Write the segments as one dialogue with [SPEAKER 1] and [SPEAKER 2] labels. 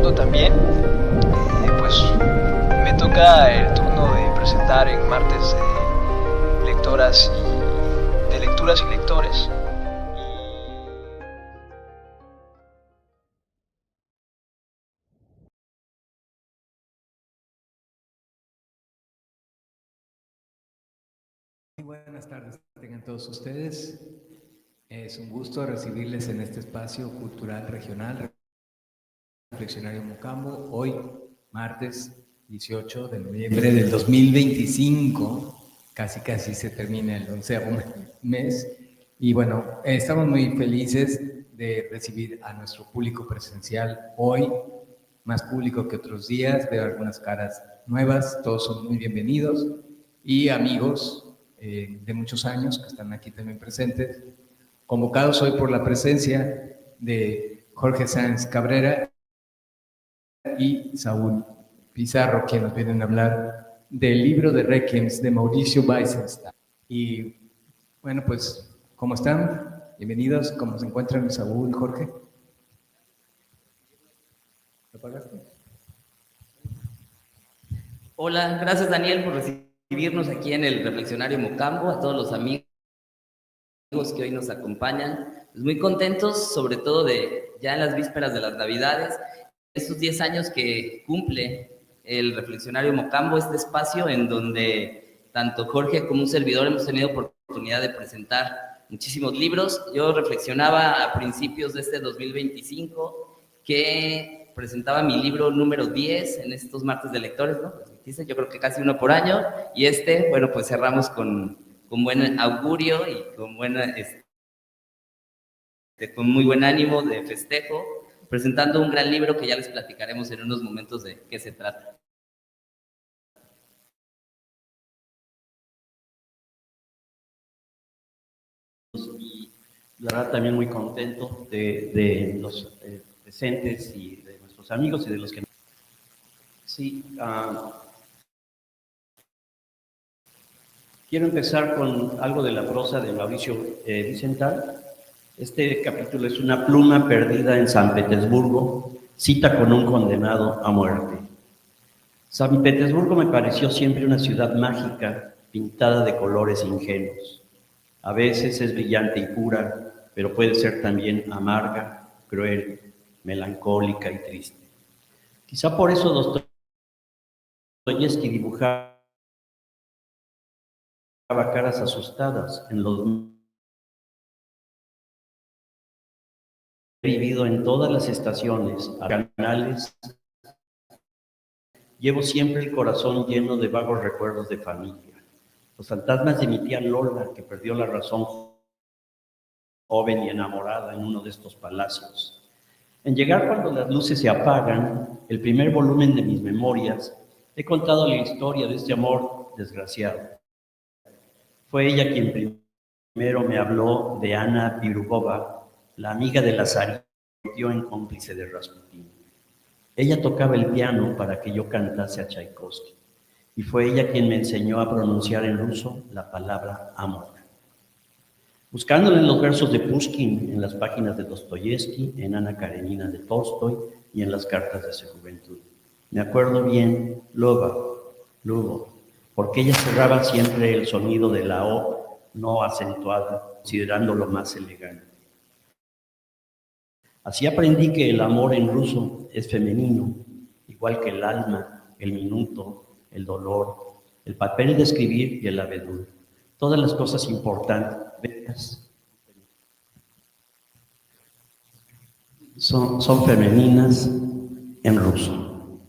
[SPEAKER 1] escuchando también. Pues me toca el turno de presentar en martes de lectoras y de lecturas y lectores.
[SPEAKER 2] Muy buenas tardes, tengan todos ustedes. Es un gusto recibirles en este espacio cultural regional Reflexionario Mocambo, hoy, martes 18 de noviembre del 2025, casi se termina el 11º mes, y bueno, estamos muy felices de recibir a nuestro público presencial hoy, más público que otros días, veo algunas caras nuevas, todos son muy bienvenidos, y amigos de muchos años que están aquí también presentes, convocados hoy por la presencia de Jorge Sáenz Cabrera y Saúl Pizarro, que nos vienen a hablar del libro de Requiems de Mauricio Weizenstein. Y bueno, pues, ¿cómo están? Bienvenidos, ¿cómo se encuentran Saúl, Jorge? ¿Lo pagaste?
[SPEAKER 3] Hola, gracias Daniel por recibirnos aquí en el Reflexionario Mocambo, a todos los amigos que hoy nos acompañan. Pues muy contentos, sobre todo de ya en las vísperas de las Navidades, estos 10 años que cumple el Reflexionario Mocambo, este espacio en donde tanto Jorge como un servidor hemos tenido oportunidad de presentar muchísimos libros. Yo reflexionaba a principios de este 2025 que presentaba mi libro número 10 en estos martes de lectores, ¿no? Yo creo que casi uno por año, y bueno, pues cerramos con buen augurio y con muy buen ánimo de festejo, presentando un gran libro que ya les platicaremos en unos momentos de qué se trata.
[SPEAKER 4] Y la verdad también muy contento de los presentes y de nuestros amigos y de los que... Sí, quiero empezar con algo de la prosa de Mauricio Vicental. Este capítulo es una pluma perdida en San Petersburgo, cita con un condenado a muerte. San Petersburgo me pareció siempre una ciudad mágica, pintada de colores ingenuos. A veces es brillante y pura, pero puede ser también amarga, cruel, melancólica y triste. Quizá por eso Dostoyevski dibujaba caras asustadas en los... He vivido en todas las estaciones, canales. Llevo siempre el corazón lleno de vagos recuerdos de familia. Los fantasmas de mi tía Lola, que perdió la razón joven y enamorada en uno de estos palacios. En Llegar cuando las luces se apagan, el primer volumen de mis memorias, he contado la historia de este amor desgraciado. Fue ella quien primero me habló de Ana Pirugova, la amiga de Lazarillo en cómplice de Rasputín. Ella tocaba el piano para que yo cantase a Tchaikovsky, y fue ella quien me enseñó a pronunciar en ruso la palabra amor. Buscándolo en los versos de Pushkin, en las páginas de Dostoyevsky, en Ana Karenina de Tolstoy y en las cartas de su juventud. Me acuerdo bien, Lugo, porque ella cerraba siempre el sonido de la O no acentuada, considerándolo más elegante. Así aprendí que el amor en ruso es femenino, igual que el alma, el minuto, el dolor, el papel de escribir y el abedul. Todas las cosas importantes son femeninas en ruso.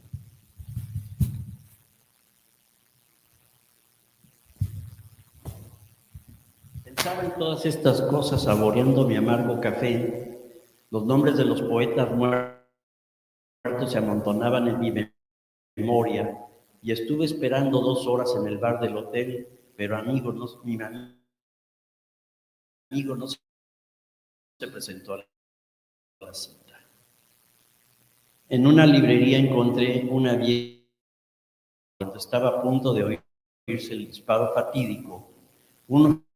[SPEAKER 4] Pensaba en todas estas cosas saboreando mi amargo café. Los nombres de los poetas muertos se amontonaban en mi memoria y estuve esperando 2 horas en el bar del hotel, pero mi amigo no se presentó a la cita. En una librería encontré una vieja. Cuando estaba a punto de oírse el disparo fatídico, un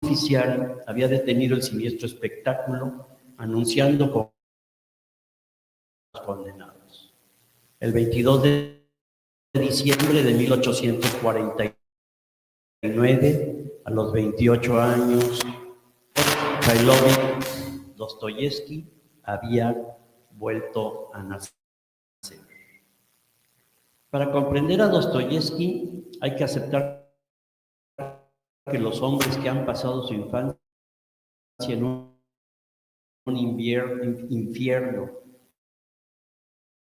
[SPEAKER 4] oficial había detenido el siniestro espectáculo, anunciando con condenados. El 22 de diciembre de 1849, a los 28 años, Mikhailovich Dostoyevsky había vuelto a nacer. Para comprender a Dostoyevsky hay que aceptar que los hombres que han pasado su infancia en un infierno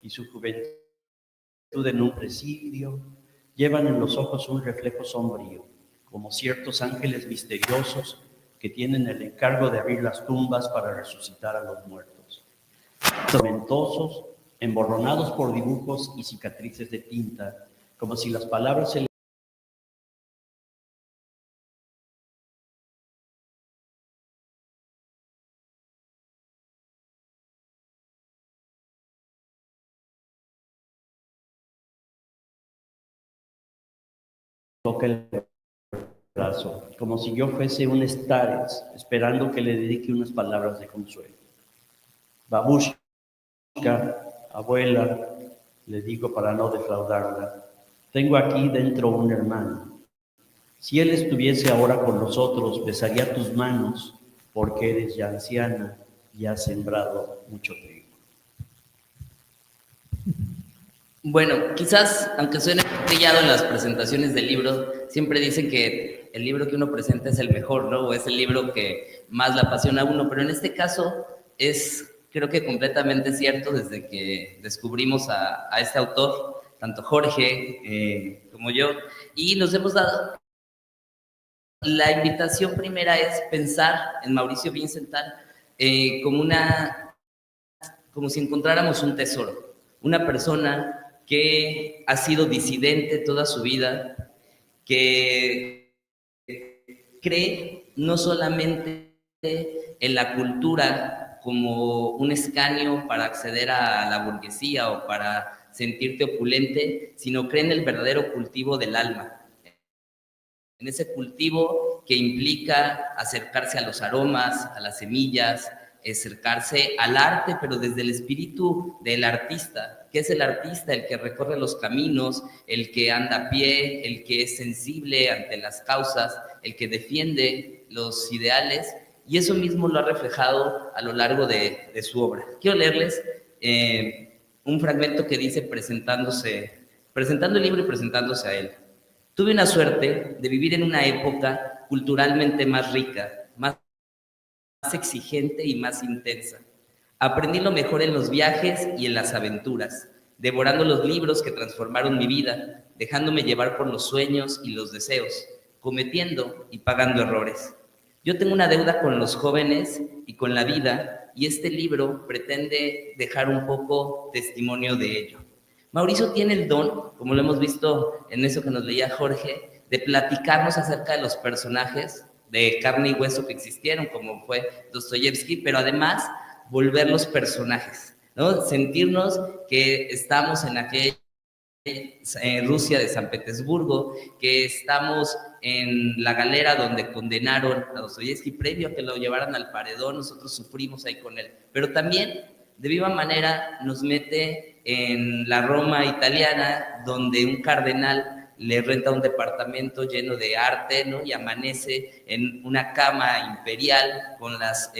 [SPEAKER 4] y su juventud en un presidio llevan en los ojos un reflejo sombrío, como ciertos ángeles misteriosos que tienen el encargo de abrir las tumbas para resucitar a los muertos. Tormentosos, emborronados por dibujos y cicatrices de tinta, como si las palabras se toca el brazo, como si yo fuese un Stares, esperando que le dedique unas palabras de consuelo. Babushka, abuela, le digo para no defraudarla, tengo aquí dentro un hermano. Si él estuviese ahora con nosotros, besaría tus manos, porque eres ya anciana y has sembrado mucho trigo.
[SPEAKER 3] Bueno, quizás, aunque suene trillado en las presentaciones del libro, siempre dicen que el libro que uno presenta es el mejor, ¿no? O es el libro que más le apasiona a uno, pero en este caso es, creo que completamente cierto, desde que descubrimos a este autor, tanto Jorge como yo, y nos hemos dado... La invitación primera es pensar en Mauricio Vincental como si encontráramos un tesoro, una persona que ha sido disidente toda su vida, que cree no solamente en la cultura como un escaño para acceder a la burguesía o para sentirte opulente, sino cree en el verdadero cultivo del alma, en ese cultivo que implica acercarse a los aromas, a las semillas, acercarse al arte, pero desde el espíritu del artista. ¿Qué es el artista? El que recorre los caminos, el que anda a pie, el que es sensible ante las causas, el que defiende los ideales, y eso mismo lo ha reflejado a lo largo de su obra. Quiero leerles un fragmento que dice presentando el libro y presentándose a él. Tuve una suerte de vivir en una época culturalmente más rica, más exigente y más intensa. Aprendí lo mejor en los viajes y en las aventuras, devorando los libros que transformaron mi vida, dejándome llevar por los sueños y los deseos, cometiendo y pagando errores. Yo tengo una deuda con los jóvenes y con la vida, y este libro pretende dejar un poco testimonio de ello. Mauricio tiene el don, como lo hemos visto en eso que nos leía Jorge, de platicarnos acerca de los personajes de carne y hueso que existieron, como fue Dostoyevsky, pero además volverlos personajes, ¿no? Sentirnos que estamos en aquella Rusia de San Petersburgo, que estamos en la galera donde condenaron a Dostoyevsky previo a que lo llevaran al paredón, nosotros sufrimos ahí con él, pero también de viva manera nos mete en la Roma italiana, donde un cardenal le renta un departamento lleno de arte, ¿no? Y amanece en una cama imperial con las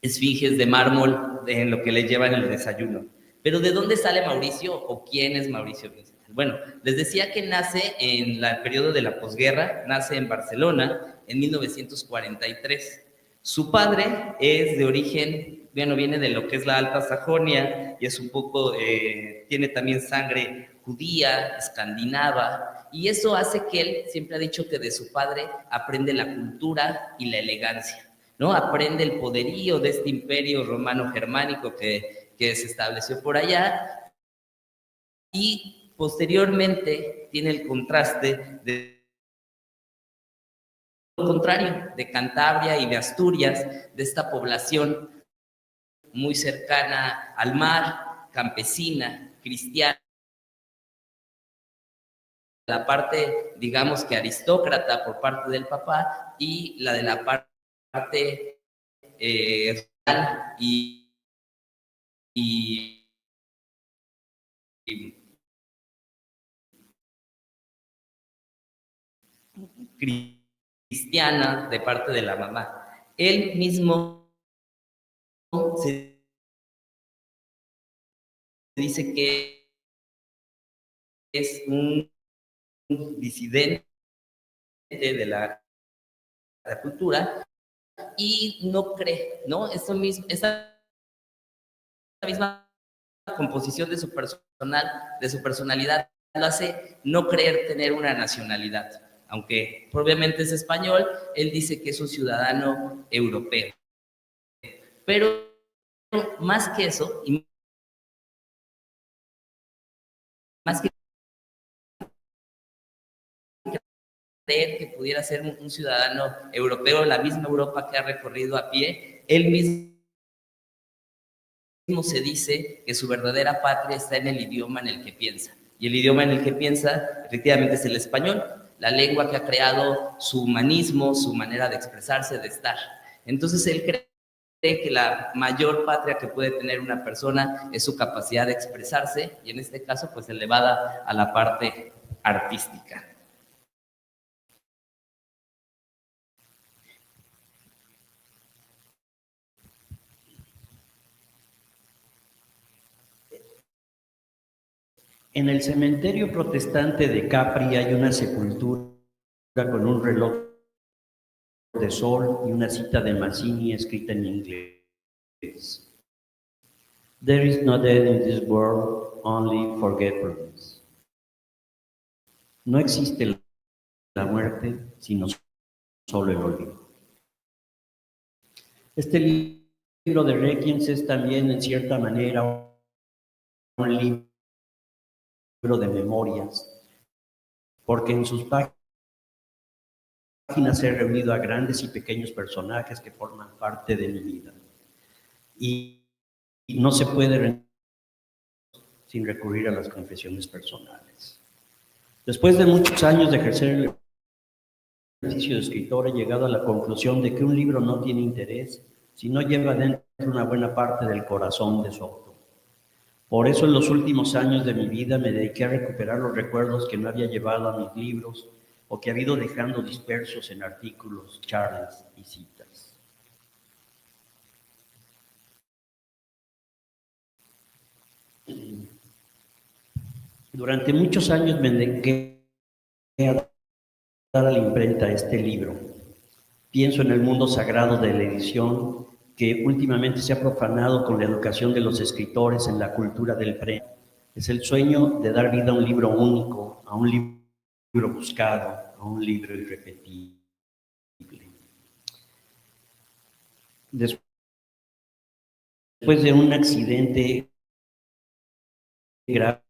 [SPEAKER 3] esfinges de mármol en lo que le llevan el desayuno. Pero ¿de dónde sale Mauricio o quién es Mauricio Vincental? Bueno, les decía que nace en el periodo de la posguerra, nace en Barcelona en 1943. Su padre es de origen, bueno, viene de lo que es la Alta Sajonia y es un poco, tiene también sangre judía, escandinava, y eso hace que él siempre ha dicho que de su padre aprende la cultura y la elegancia, ¿no? Aprende el poderío de este imperio romano-germánico que se estableció por allá, y posteriormente tiene el contraste de lo contrario, de Cantabria y de Asturias, de esta población muy cercana al mar, campesina, cristiana, la parte, digamos que aristócrata por parte del papá y la de la parte real y y cristiana de parte de la mamá. Él mismo se dice que es un disidente de la cultura y no cree, ¿no? Eso mismo, esa misma composición de su personalidad lo hace no creer tener una nacionalidad. Aunque probablemente es español, él dice que es un ciudadano europeo. Pero más que eso, y más que creer que pudiera ser un ciudadano europeo, la misma Europa que ha recorrido a pie, él mismo se dice que su verdadera patria está en el idioma en el que piensa. Y el idioma en el que piensa, efectivamente, es el español, la lengua que ha creado su humanismo, su manera de expresarse, de estar. Entonces, él cree que la mayor patria que puede tener una persona es su capacidad de expresarse, y en este caso, pues elevada a la parte artística.
[SPEAKER 4] En el cementerio protestante de Capri hay una sepultura con un reloj de sol y una cita de Mazzini escrita en inglés. There is no death in this world, only forgetfulness. No existe la muerte, sino solo el olvido. Este libro de Requiem es también, en cierta manera, un libro de memorias, porque en sus páginas he reunido a grandes y pequeños personajes que forman parte de mi vida. Y no se puede sin recurrir a las confesiones personales. Después de muchos años de ejercer el ejercicio de escritor, he llegado a la conclusión de que un libro no tiene interés si no lleva dentro una buena parte del corazón de su autor. Por eso en los últimos años de mi vida me dediqué a recuperar los recuerdos que no había llevado a mis libros o que había ido dejando dispersos en artículos, charlas y citas. Durante muchos años me dediqué a dar a la imprenta este libro. Pienso en el mundo sagrado de la edición que últimamente se ha profanado con la educación de los escritores en la cultura del premio. Es el sueño de dar vida a un libro único, a un libro buscado, a un libro irrepetible. Después de un accidente grave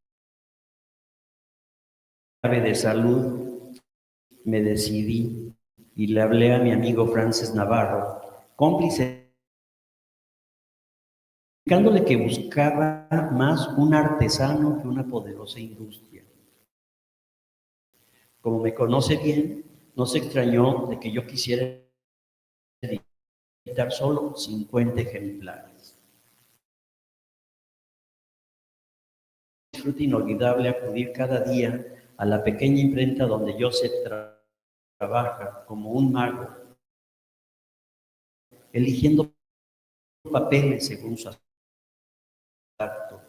[SPEAKER 4] de salud, me decidí y le hablé a mi amigo Frances Navarro, cómplice, indicándole que buscaba más un artesano que una poderosa industria. Como me conoce bien, no se extrañó de que yo quisiera editar solo 50 ejemplares. Disfrute inolvidable acudir cada día a la pequeña imprenta donde Joseph trabaja como un mago, eligiendo papeles según su tacto,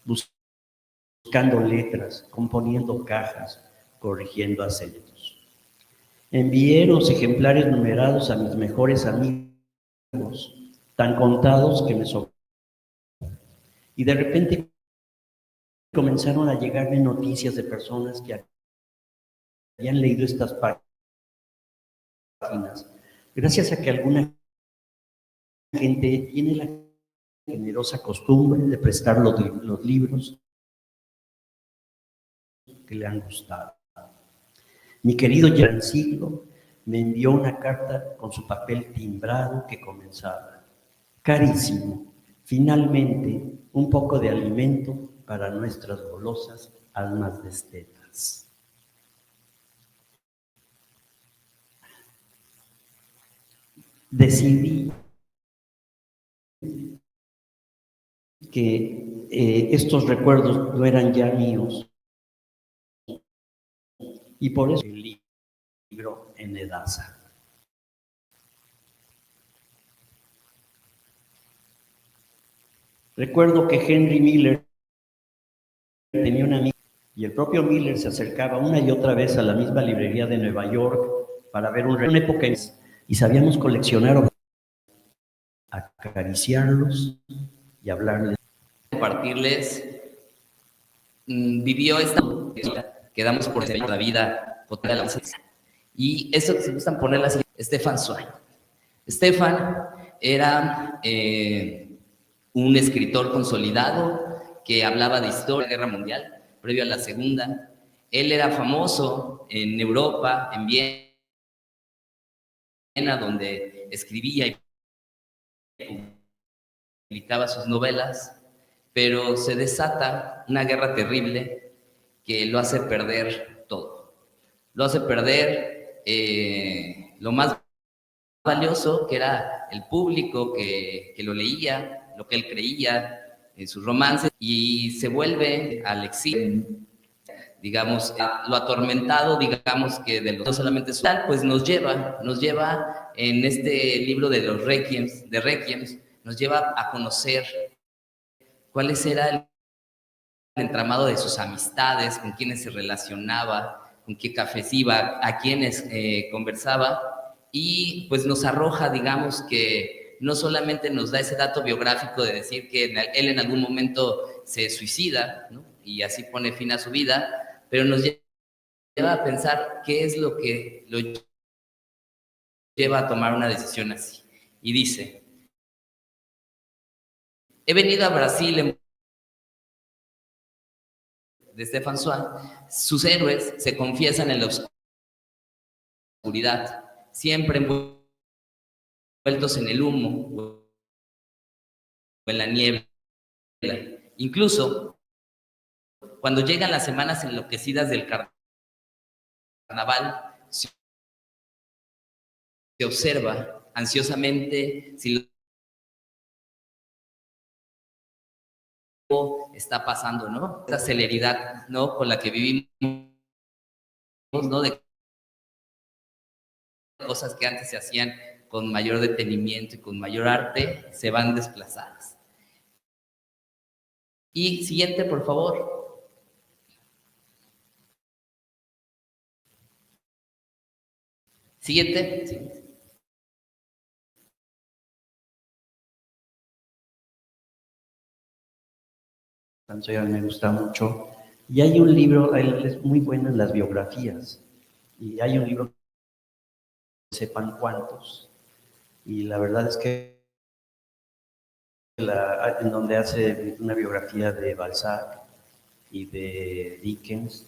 [SPEAKER 4] buscando letras, componiendo cajas, corrigiendo acentos. Envié los ejemplares numerados a mis mejores amigos, tan contados que me sobraron. Y de repente comenzaron a llegarme noticias de personas que habían leído estas páginas, gracias a que alguna gente tiene la generosa costumbre de prestar los libros que le han gustado. Mi querido Giancillo me envió una carta con su papel timbrado que comenzaba: carísimo, finalmente un poco de alimento para nuestras golosas almas destetas. Decidí que estos recuerdos no eran ya míos. Y por eso el libro en Edasa. Recuerdo que Henry Miller tenía una amiga y el propio Miller se acercaba una y otra vez a la misma librería de Nueva York para ver una época y sabíamos coleccionar, acariciarlos y hablarles.
[SPEAKER 3] Compartirles, vivió esta que damos por la vida cotidiana. Y eso que se gustan poner así, Stefan Zweig. Stefan era un escritor consolidado que hablaba de historia de la Guerra Mundial, previo a la Segunda. Él era famoso en Europa, en Viena, donde escribía y publicaba sus novelas, pero se desata una guerra terrible que lo hace perder todo. Lo hace perder lo más valioso, que era el público que lo leía, lo que él creía, en sus romances, y se vuelve al exilio, digamos, lo atormentado, digamos, que de los no solamente social, pues nos lleva en este libro de los Requiems, nos lleva a conocer cuáles era el entramado de sus amistades, con quienes se relacionaba, con qué cafés iba, a quienes conversaba, y pues nos arroja, digamos, que no solamente nos da ese dato biográfico de decir que él en algún momento se suicida, ¿no? Y así pone fin a su vida, pero nos lleva a pensar qué es lo que lo lleva a tomar una decisión así. Y dice: he venido a Brasil de Stefan Zweig. Sus héroes se confiesan en la oscuridad, siempre envueltos en el humo o en la niebla. Incluso cuando llegan las semanas enloquecidas del carnaval, se observa ansiosamente si lo está pasando, ¿no? Esa celeridad, ¿no?, con la que vivimos, ¿no?, de cosas que antes se hacían con mayor detenimiento y con mayor arte, se van desplazadas. Y siguiente, por favor. Siguiente.
[SPEAKER 4] Me gusta mucho. Y hay un libro, él es muy bueno en las biografías. Y hay un libro, sepan cuántos. Y la verdad es que en donde hace una biografía de Balzac y de Dickens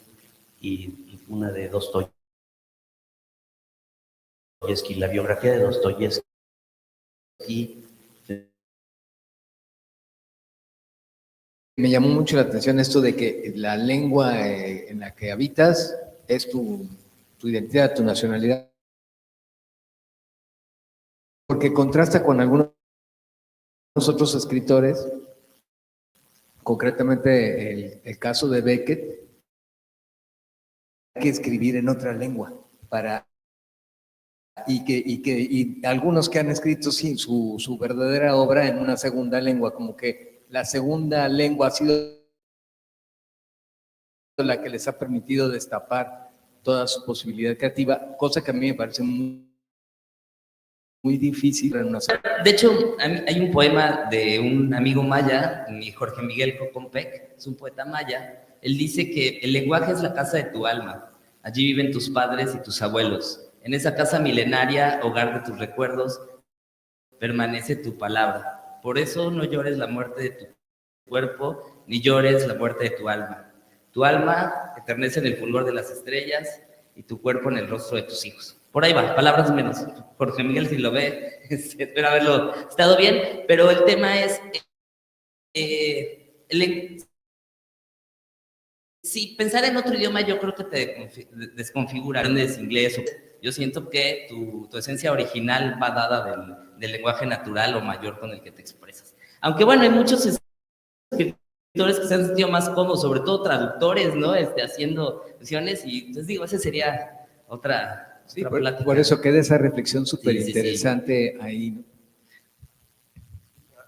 [SPEAKER 4] y una de Dostoyevsky, la biografía de Dostoyevsky.
[SPEAKER 2] Me llamó mucho la atención esto de que la lengua en la que habitas es tu identidad, tu nacionalidad, porque contrasta con algunos otros escritores, concretamente el caso de Beckett, hay que escribir en otra lengua y algunos que han escrito sí, su verdadera obra en una segunda lengua, como que la segunda lengua ha sido la que les ha permitido destapar toda su posibilidad creativa, cosa que a mí me parece muy difícil en una sola.
[SPEAKER 3] De hecho, hay un poema de un amigo maya, Jorge Miguel Cocompec, es un poeta maya. Él dice que el lenguaje es la casa de tu alma. Allí viven tus padres y tus abuelos. En esa casa milenaria, hogar de tus recuerdos, permanece tu palabra. Por eso no llores la muerte de tu cuerpo, ni llores la muerte de tu alma. Tu alma eternece en el fulgor de las estrellas y tu cuerpo en el rostro de tus hijos. Por ahí va, palabras menos. Jorge Miguel, si lo ve, espero haberlo estado bien, pero el tema es, si pensar en otro idioma yo creo que te desconfigura, aprendes inglés. Yo siento que tu esencia original va dada del lenguaje natural o mayor con el que te expresas. Aunque bueno, hay muchos escritores que se han sentido más cómodos, sobre todo traductores, ¿no? Haciendo versiones, y entonces digo, esa sería otra plática.
[SPEAKER 2] Por eso queda esa reflexión súper interesante ahí, ¿no?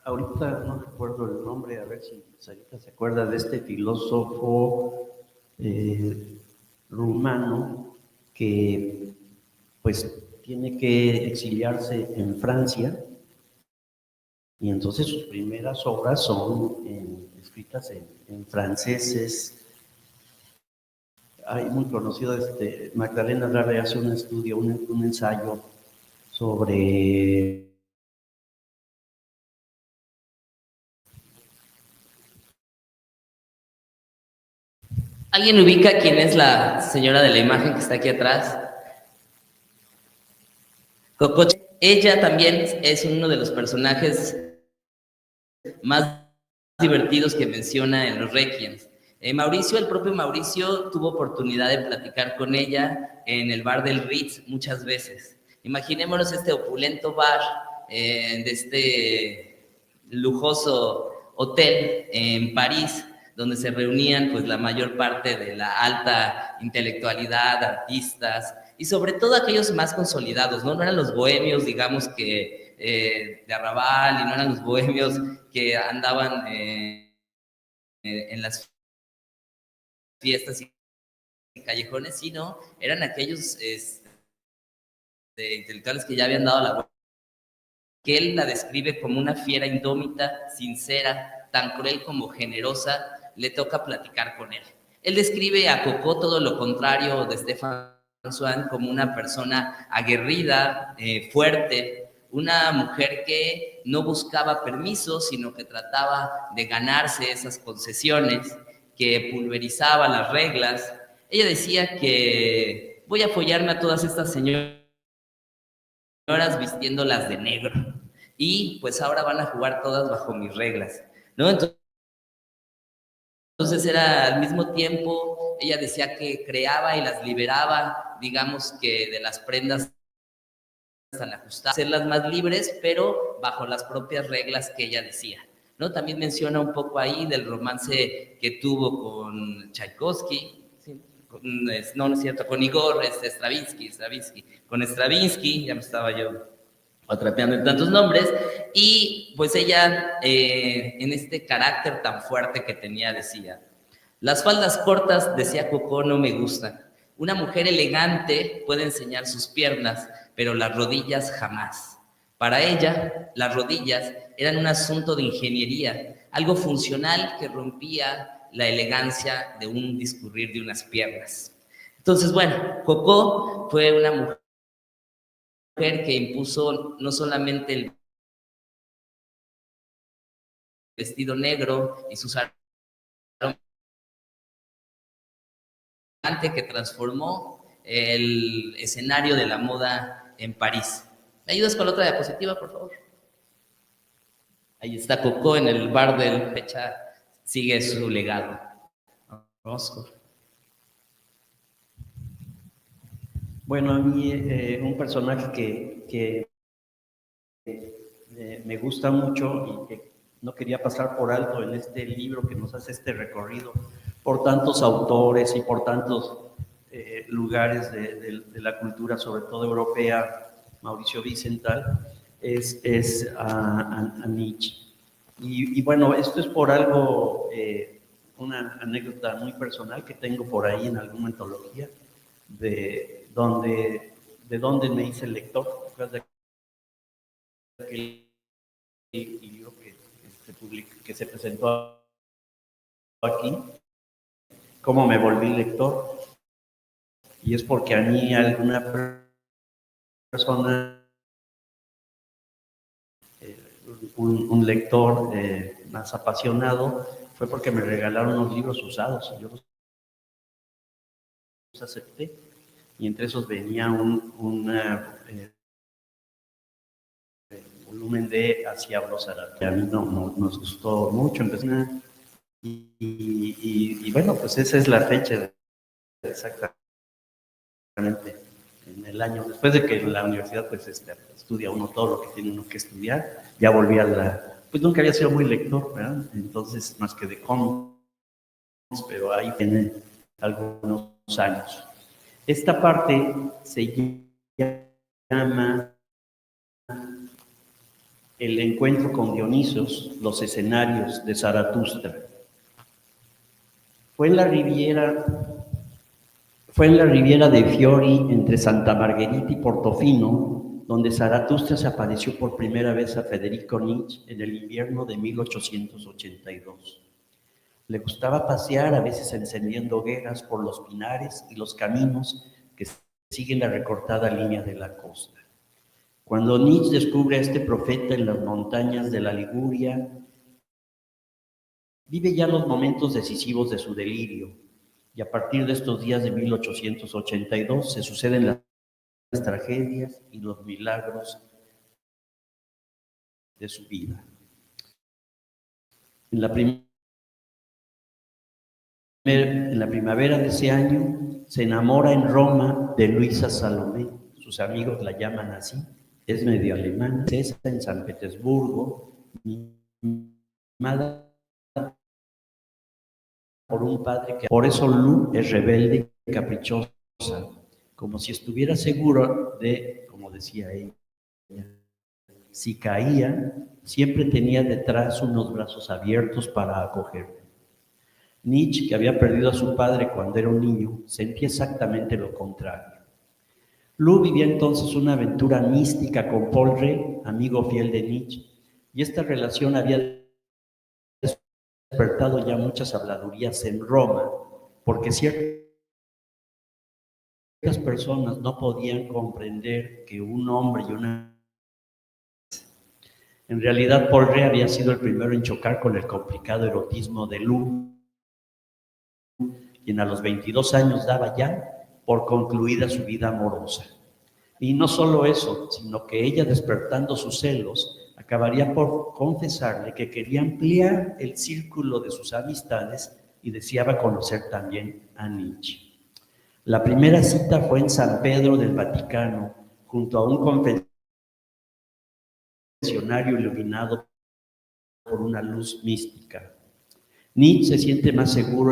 [SPEAKER 4] Ahorita no recuerdo el nombre, a ver si Sarita se acuerda de este filósofo rumano que pues tiene que exiliarse en Francia y entonces sus primeras obras son escritas en franceses. Hay muy conocido, Magdalena Larre hace un estudio, un ensayo sobre
[SPEAKER 3] ¿Alguien ubica quién es la señora de la imagen que está aquí atrás? Coco. Ella también es uno de los personajes más divertidos que menciona en los Requiems. Mauricio, el propio Mauricio, tuvo oportunidad de platicar con ella en el bar del Ritz muchas veces. Imaginémonos este opulento bar de este lujoso hotel en París, donde se reunían pues la mayor parte de la alta intelectualidad, artistas, y sobre todo aquellos más consolidados, ¿no? No eran los bohemios, digamos, que de Arrabal, y no eran los bohemios que andaban en las fiestas y callejones, sino eran aquellos intelectuales que ya habían dado la vuelta, que él la describe como una fiera indómita, sincera, tan cruel como generosa. Le toca platicar con él. Él describe a Coco todo lo contrario de Stefan Zweig, como una persona aguerrida, fuerte, una mujer que no buscaba permiso, sino que trataba de ganarse esas concesiones, que pulverizaba las reglas. Ella decía que voy a follarme a todas estas señoras vistiéndolas de negro, y pues ahora van a jugar todas bajo mis reglas, ¿no? Entonces era al mismo tiempo, ella decía que creaba y las liberaba, digamos que de las prendas tan ajustadas, hacerlas más libres, pero bajo las propias reglas que ella decía, ¿no? También menciona un poco ahí del romance que tuvo con Tchaikovsky, ¿sí? No es cierto, con Igor Stravinsky, con Stravinsky, ya me estaba yo atrapeando en tantos nombres, y pues ella, en este carácter tan fuerte que tenía, decía: las faldas cortas, decía Coco, no me gustan. Una mujer elegante puede enseñar sus piernas, pero las rodillas jamás. Para ella, las rodillas eran un asunto de ingeniería, algo funcional que rompía la elegancia de un discurrir de unas piernas. Entonces, bueno, Coco fue una mujer que impuso no solamente el vestido negro y sus aromas, que transformó el escenario de la moda en París. ¿Me ayudas con la otra diapositiva, por favor? Ahí está Coco en el bar del Pecha, sigue su legado. Oscar.
[SPEAKER 4] Bueno, a mí un personaje que me gusta mucho y que no quería pasar por alto en este libro que nos hace este recorrido por tantos autores y por tantos lugares de la cultura, sobre todo europea, Mauricio Wiesenthal, es a Nietzsche. Y bueno, esto es por algo, una anécdota muy personal que tengo por ahí en alguna antología, de donde me hice el lector. Aquel libro que se presentó aquí, cómo me volví lector, y es porque a mí alguna persona, un lector más apasionado, fue porque me regalaron unos libros usados y yo los acepté, y entre esos venía un volumen de Hacia Brosara, que a mí nos gustó mucho. Y bueno, pues esa es la fecha exactamente, en el año, después de que en la universidad pues estudia uno todo lo que tiene uno que estudiar, ya volví a pues nunca había sido muy lector, ¿verdad? Entonces, más que de cómics, pero ahí tiene algunos años. Esta parte se llama El encuentro con Dionisos, los escenarios de Zaratustra. Fue en la Riviera de Fiori, entre Santa Margherita y Portofino, donde Zaratustra se apareció por primera vez a Federico Nietzsche en el invierno de 1882. Le gustaba pasear, a veces encendiendo hogueras por los pinares y los caminos que siguen la recortada línea de la costa. Cuando Nietzsche descubre a este profeta en las montañas de la Liguria, vive ya los momentos decisivos de su delirio, y a partir de estos días de 1882 se suceden las tragedias y los milagros de su vida. En la primavera de ese año se enamora en Roma de Luisa Salomé. Sus amigos la llaman así. Es medio alemana. Es en San Petersburgo, mimada por un padre que... Por eso Lu es rebelde y caprichosa, como si estuviera seguro de, como decía ella, si caía, siempre tenía detrás unos brazos abiertos para acogerme. Nietzsche, que había perdido a su padre cuando era un niño, sentía exactamente lo contrario. Lu vivía entonces una aventura mística con Paul Rée, amigo fiel de Nietzsche, y esta relación había despertado ya muchas habladurías en Roma, porque ciertas personas no podían comprender que un hombre y una... En realidad, Paul Rée había sido el primero en chocar con el complicado erotismo de Lu, quien a los 22 años daba ya por concluida su vida amorosa. Y no solo eso, sino que ella, despertando sus celos, acabaría por confesarle que quería ampliar el círculo de sus amistades y deseaba conocer también a Nietzsche. La primera cita fue en San Pedro del Vaticano, junto a un confesionario iluminado por una luz mística. Nietzsche se siente más seguro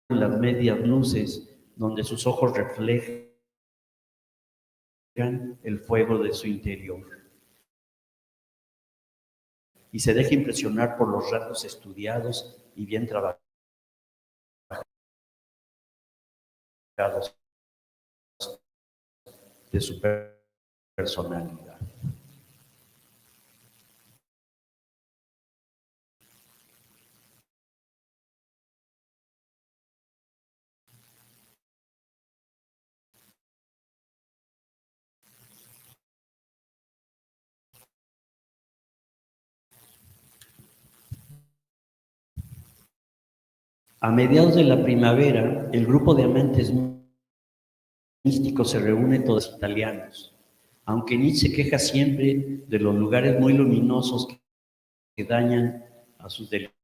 [SPEAKER 4] en las medias luces, donde sus ojos reflejan el fuego de su interior. Y se deja impresionar por los rasgos estudiados y bien trabajados de su personalidad. A mediados de la primavera, el grupo de amantes místicos se reúne todos italianos, aunque Nietzsche se queja siempre de los lugares muy luminosos que dañan a sus delirios.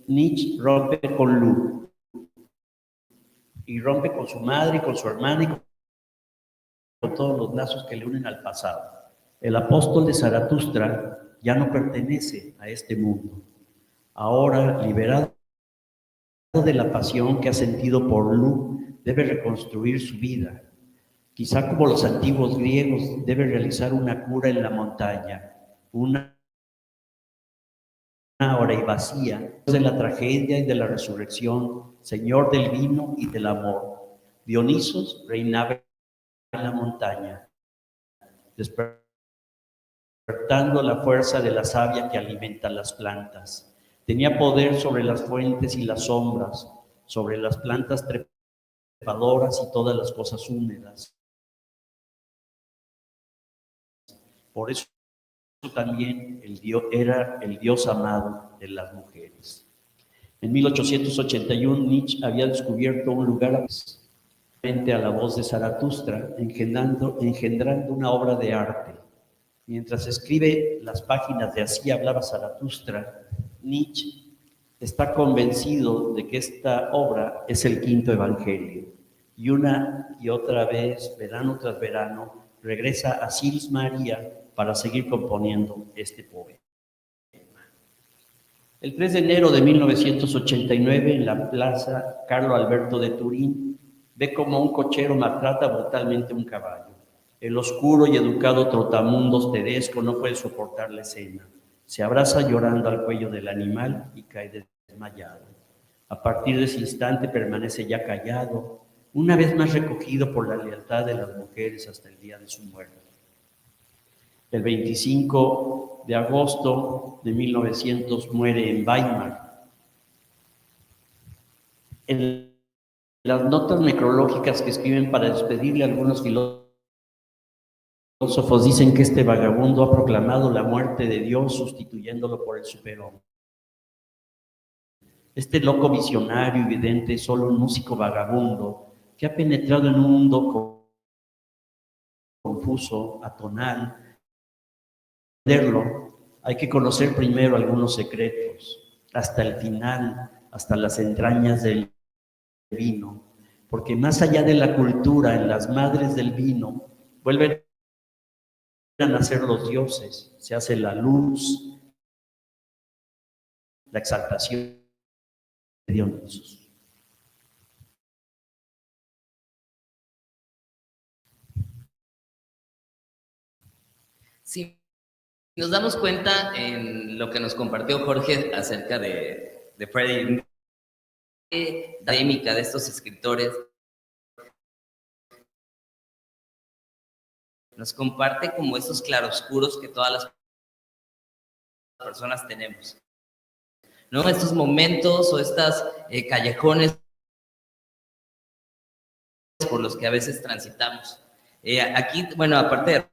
[SPEAKER 4] Nietzsche rompe con Lu y rompe con su madre y con su hermana y con todos los lazos que le unen al pasado. El apóstol de Zaratustra ya no pertenece a este mundo. Ahora, liberado de la pasión que ha sentido por Lu, debe reconstruir su vida. Quizá como los antiguos griegos, debe realizar una cura en la montaña, una hora y vacía, de la tragedia y de la resurrección, señor del vino y del amor. Dionisos reinaba en la montaña, despertando la fuerza de la savia que alimenta las plantas. Tenía poder sobre las fuentes y las sombras, sobre las plantas trepadoras y todas las cosas húmedas. Por eso también era el Dios amado de las mujeres. En 1881 Nietzsche había descubierto un lugar frente a la voz de Zaratustra, engendrando una obra de arte. Mientras escribe las páginas de Así hablaba Zaratustra, Nietzsche está convencido de que esta obra es el quinto evangelio. Y una y otra vez, verano tras verano, regresa a Sils Maria para seguir componiendo este poema. El 3 de enero de 1989, en la plaza Carlo Alberto de Turín, ve como un cochero maltrata brutalmente un caballo. El oscuro y educado trotamundos Tedesco no puede soportar la escena. Se abraza llorando al cuello del animal y cae desmayado. A partir de ese instante permanece ya callado, una vez más recogido por la lealtad de las mujeres hasta el día de su muerte. El 25 de agosto de 1900 muere en Weimar. En las notas necrológicas que escriben para despedirle, algunos filósofos dicen que este vagabundo ha proclamado la muerte de Dios sustituyéndolo por el superhombre. Este loco visionario y vidente es solo un músico vagabundo que ha penetrado en un mundo confuso, atonal. Hay que conocer primero algunos secretos, hasta el final, hasta las entrañas del vino, porque más allá de la cultura, en las madres del vino, vuelven a nacer los dioses, se hace la luz, la exaltación de Dionisos.
[SPEAKER 3] Sí. Nos damos cuenta en lo que nos compartió Jorge acerca de Freddie, la académica de estos escritores, nos comparte como esos claroscuros que todas las personas tenemos, ¿no? Estos momentos o estas callejones por los que a veces transitamos. Aquí, bueno, aparte de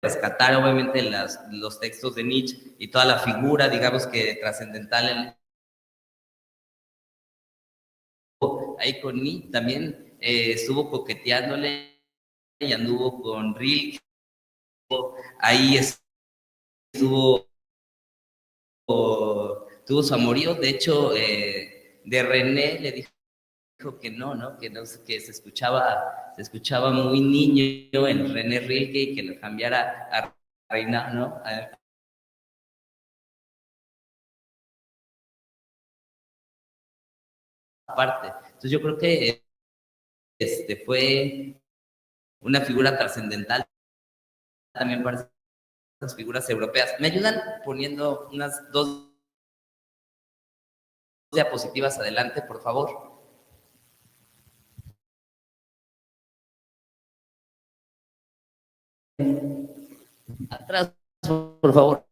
[SPEAKER 3] rescatar obviamente los textos de Nietzsche y toda la figura, digamos que trascendental ahí con Nietzsche, también estuvo coqueteándole y anduvo con Rilke, ahí tuvo su amorío, de hecho de René le dijo que no, que se escuchaba muy niño en René Rilke y que lo cambiara a Reina, ¿no? Aparte. Entonces yo creo que fue una figura trascendental también para esas figuras europeas. ¿Me ayudan poniendo unas 2 diapositivas adelante, por favor? Atrás, por favor.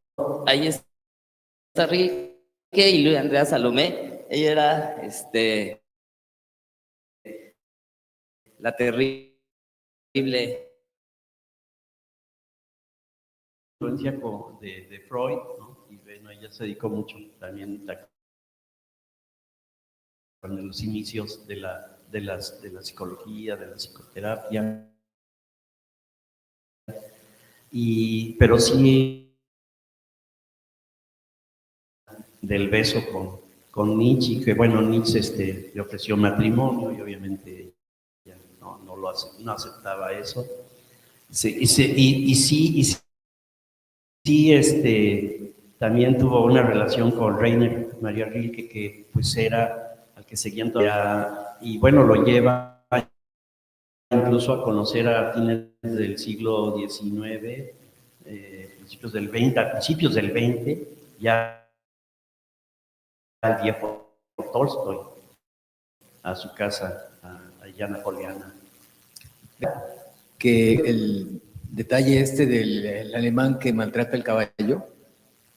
[SPEAKER 3] Ahí está Rilke y Luis Andrea Salomé. Ella era la terrible
[SPEAKER 4] Influencia de Freud, ¿no? Y bueno, ella se dedicó mucho también con los inicios de la psicología, de la psicoterapia. Pero sí del beso con Nietzsche, y que bueno, Nietzsche le ofreció matrimonio y obviamente ella no aceptaba eso. Sí, también tuvo una relación con Rainer Maria Rilke, que pues era al que seguían todavía, y bueno, lo lleva incluso a conocer a fines del siglo XIX, principios del XX, ya al viejo Tolstoy, a su casa, allá napoleana.
[SPEAKER 2] Que el detalle del alemán que maltrata el caballo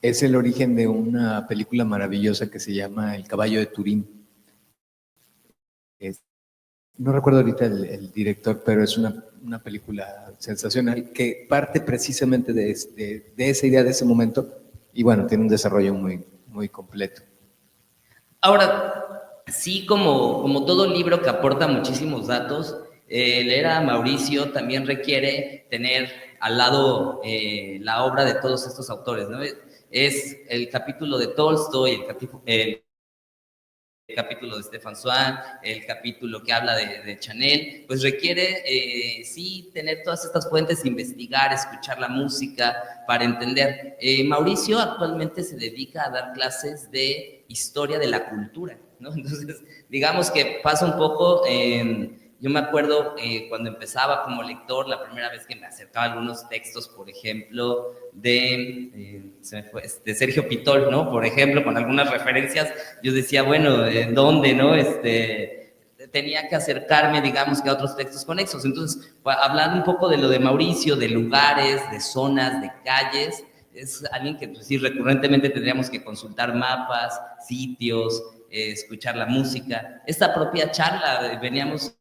[SPEAKER 2] es el origen de una película maravillosa que se llama El caballo de Turín. No recuerdo ahorita el director, pero es una película sensacional que parte precisamente de esa idea de ese momento y bueno, tiene un desarrollo muy, muy completo.
[SPEAKER 3] Ahora, sí, como todo libro que aporta muchísimos datos, leer a Mauricio también requiere tener al lado la obra de todos estos autores, ¿no? Es el capítulo de Tolstoy, el capítulo de Stefan Zweig, el capítulo que habla de Chanel, pues requiere sí tener todas estas fuentes, investigar, escuchar la música para entender. Mauricio actualmente se dedica a dar clases de historia de la cultura, ¿no? Entonces, digamos que pasa un poco, yo me acuerdo cuando empezaba como lector, la primera vez que me acercaba a algunos textos, por ejemplo, de Sergio Pitol, ¿no? Por ejemplo, con algunas referencias, yo decía, bueno, ¿dónde, no? Tenía que acercarme, digamos, que a otros textos conexos. Entonces, hablando un poco de lo de Mauricio, de lugares, de zonas, de calles, es alguien que, pues sí, recurrentemente tendríamos que consultar mapas, sitios, escuchar la música. Esta propia charla, veníamos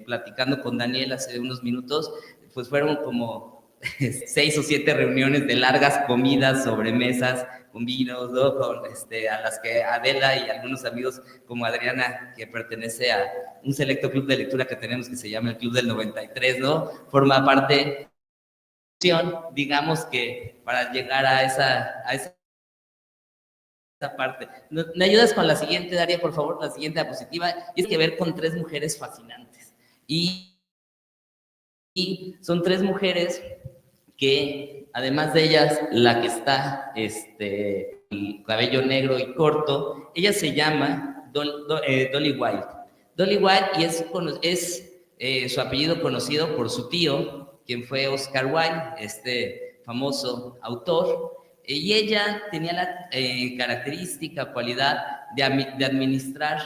[SPEAKER 3] platicando con Daniel hace unos minutos, pues fueron como 6 o 7 reuniones de largas comidas, sobremesas, con vinos, ¿no? A las que Adela y algunos amigos como Adriana, que pertenece a un selecto club de lectura que tenemos que se llama el Club del 93, ¿no? Forma parte, digamos que para llegar a esa parte. ¿Me ayudas con la siguiente, Daria, por favor? La siguiente diapositiva. Y es que ver con 3 mujeres fascinantes. Y son 3 mujeres que, además de ellas, la que está, el cabello negro y corto, ella se llama Dolly Wilde. Dolly Wilde, y es su apellido conocido por su tío, quien fue Oscar Wilde, famoso autor. Y ella tenía la característica, cualidad de administrar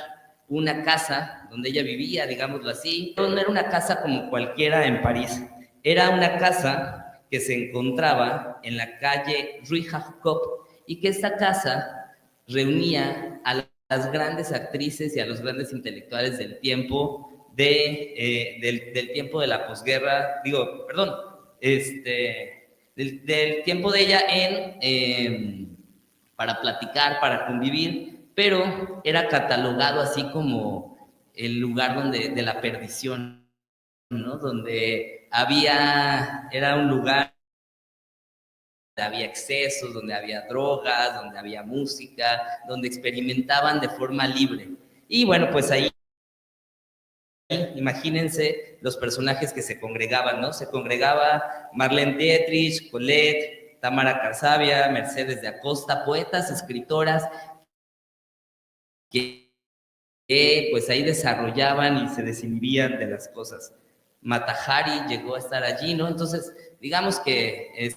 [SPEAKER 3] una casa donde ella vivía, digámoslo así. No era una casa como cualquiera en París, era una casa que se encontraba en la calle Rue Jacob y que esta casa reunía a las grandes actrices y a los grandes intelectuales del tiempo, del tiempo de la posguerra, del tiempo de ella para platicar, para convivir, pero era catalogado así como el lugar de la perdición, ¿no? Donde era un lugar donde había excesos, donde había drogas, donde había música, donde experimentaban de forma libre. Y bueno, pues ahí imagínense los personajes que se congregaban, ¿no? Se congregaba Marlene Dietrich, Colette, Tamara Karsavia, Mercedes de Acosta, poetas, escritoras, que pues ahí desarrollaban y se desinhibían de las cosas. Mata Hari llegó a estar allí, ¿no? Entonces, digamos que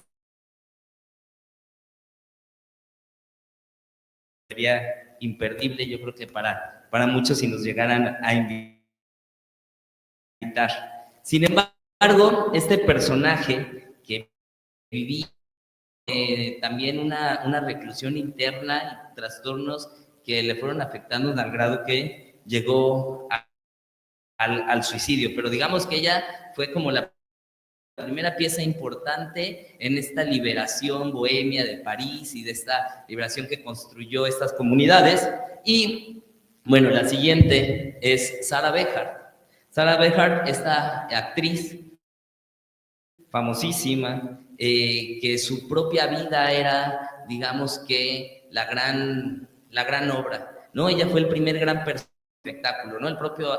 [SPEAKER 3] sería imperdible, yo creo que para muchos si nos llegaran a invitar. Sin embargo, este personaje que vivía también una reclusión interna y trastornos que le fueron afectando al grado que llegó al suicidio, pero digamos que ella fue como la primera pieza importante en esta liberación bohemia de París y de esta liberación que construyó estas comunidades. Y bueno, la siguiente es Sarah Bernhardt. Sarah Bernhardt, esta actriz famosísima, que su propia vida era, digamos que, la gran obra, ¿no? Ella fue el primer gran espectáculo, ¿no? El propio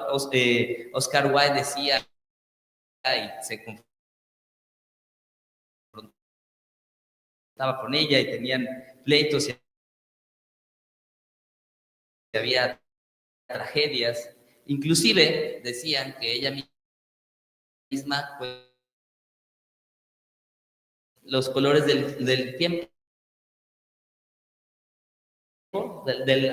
[SPEAKER 3] Oscar Wilde decía, y se confrontaba con ella y tenían pleitos y había tragedias. Inclusive decían que ella misma, pues, los colores del tiempo, del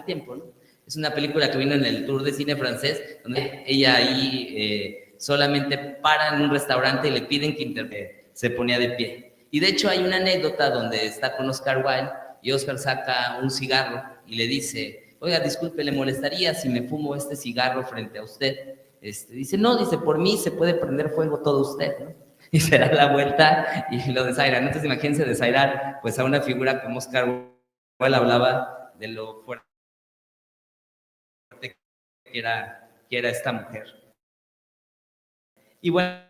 [SPEAKER 3] tiempo, ¿no? Es una película que vino en el Tour de Cine francés, donde ella ahí solamente para en un restaurante y le piden que interprete, se ponía de pie. Y de hecho hay una anécdota donde está con Oscar Wilde y Oscar saca un cigarro y le dice, oiga, disculpe, ¿le molestaría si me fumo este cigarro frente a usted? Dice, no, dice, por mí se puede prender fuego todo usted, ¿no? Y se da la vuelta y lo desairan. Entonces imagínense desairar pues a una figura como Oscar Wilde hablaba de lo fuerte que era esta mujer. Y bueno,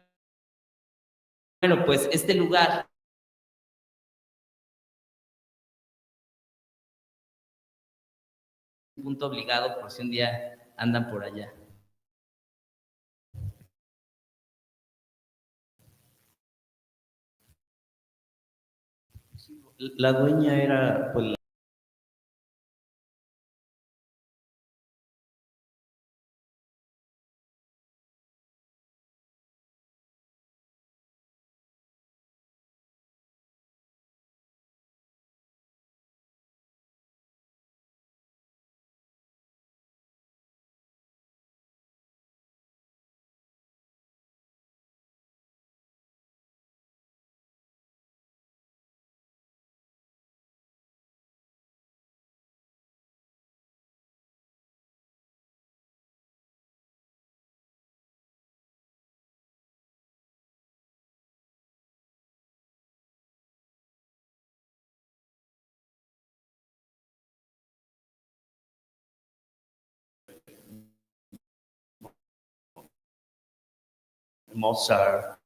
[SPEAKER 3] pues este lugar un punto obligado por si un día andan por allá.
[SPEAKER 4] La dueña era, pues, Mozart,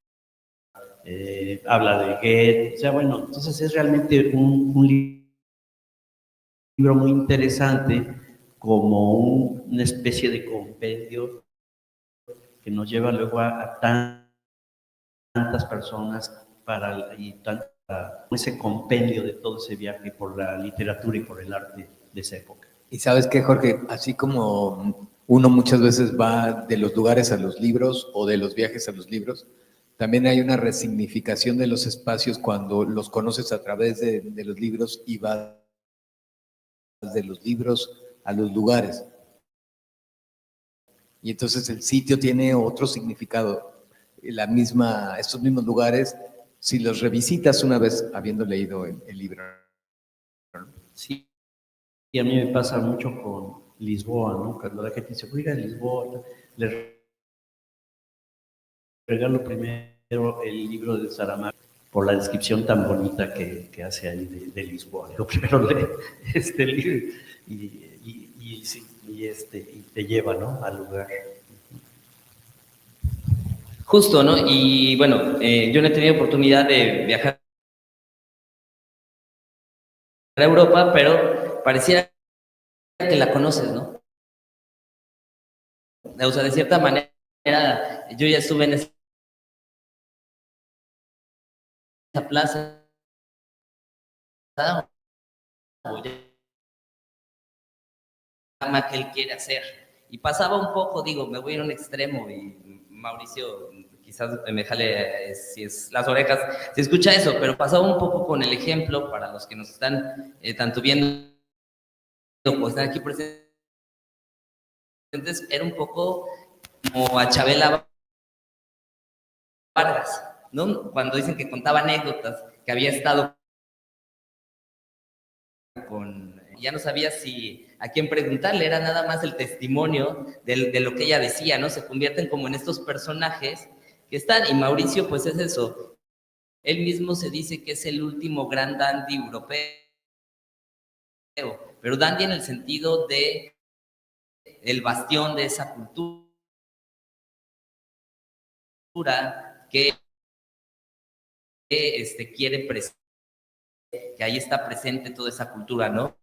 [SPEAKER 4] habla de Goethe, o sea, bueno, entonces es realmente un libro muy interesante, como una especie de compendio que nos lleva luego a tantas personas ese compendio de todo ese viaje por la literatura y por el arte de esa época.
[SPEAKER 2] Y sabes qué, Jorge, así como uno muchas veces va de los lugares a los libros o de los viajes a los libros, también hay una resignificación de los espacios cuando los conoces a través de los libros y vas de los libros a los lugares. Y entonces el sitio tiene otro significado. Estos mismos lugares, si los revisitas una vez habiendo leído el libro.
[SPEAKER 4] Sí, y a mí me pasa mucho con Lisboa, ¿no? Cuando la gente dice, voy a ir a Lisboa, le regalo primero el libro de Saramago por la descripción tan bonita que hace ahí de Lisboa. Lo primero lee este libro y te lleva, ¿no?, al lugar.
[SPEAKER 3] Justo, ¿no? Y bueno, yo no he tenido oportunidad de viajar a Europa, pero pareciera que la conoces, ¿no? O sea, de cierta manera, yo ya estuve en esa plaza, o llama que él quiere hacer. Y pasaba un poco, digo, me voy a ir a un extremo y Mauricio quizás me jale si es las orejas, si escucha eso, pero pasaba un poco con el ejemplo para los que nos están tanto viendo o están aquí presentes, era un poco como a Chabela Vargas, ¿no? Cuando dicen que contaba anécdotas, que había estado ya no sabía si a quién preguntarle, era nada más el testimonio de lo que ella decía, ¿no? Se convierten como en estos personajes que están, y Mauricio pues es eso, él mismo se dice que es el último gran dandy europeo, pero dandy en el sentido de el bastión de esa cultura, que quiere que ahí está presente toda esa cultura, ¿no?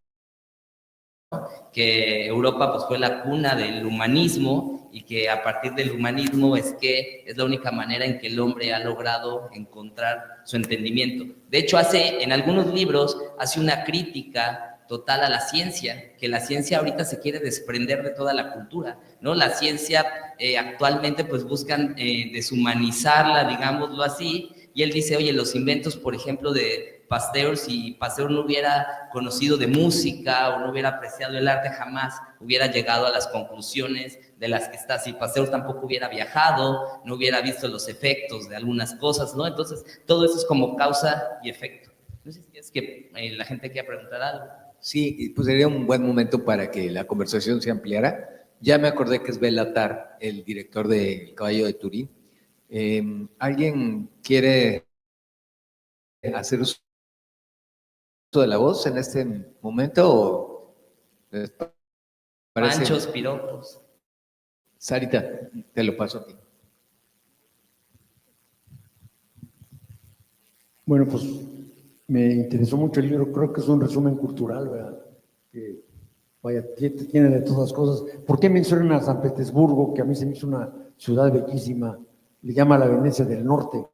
[SPEAKER 3] Que Europa pues fue la cuna del humanismo y que a partir del humanismo es la única manera en que el hombre ha logrado encontrar su entendimiento. De hecho, en algunos libros hace una crítica total a la ciencia, que la ciencia ahorita se quiere desprender de toda la cultura, ¿no? La ciencia actualmente pues buscan deshumanizarla, digámoslo así, y él dice, oye, los inventos, por ejemplo, de Pasteur, si Pasteur no hubiera conocido de música o no hubiera apreciado el arte, jamás hubiera llegado a las conclusiones de las que está. Si Pasteur tampoco hubiera viajado, no hubiera visto los efectos de algunas cosas, ¿no? Entonces, todo eso es como causa y efecto. No sé si es que la gente quiera preguntar algo.
[SPEAKER 2] Sí, pues sería un buen momento para que la conversación se ampliara. Ya me acordé que es Béla Tarr, el director de El Caballo de Turín. ¿Alguien quiere hacer uso de la voz en este momento o les parece?
[SPEAKER 3] Panchos, piropos.
[SPEAKER 2] Sarita, te lo paso a ti.
[SPEAKER 5] Bueno, pues me interesó mucho el libro, creo que es un resumen cultural, ¿verdad? Que, vaya, tiene de todas las cosas. ¿Por qué mencionan a San Petersburgo, que a mí se me hizo una ciudad bellísima? Le llama la Venecia del Norte.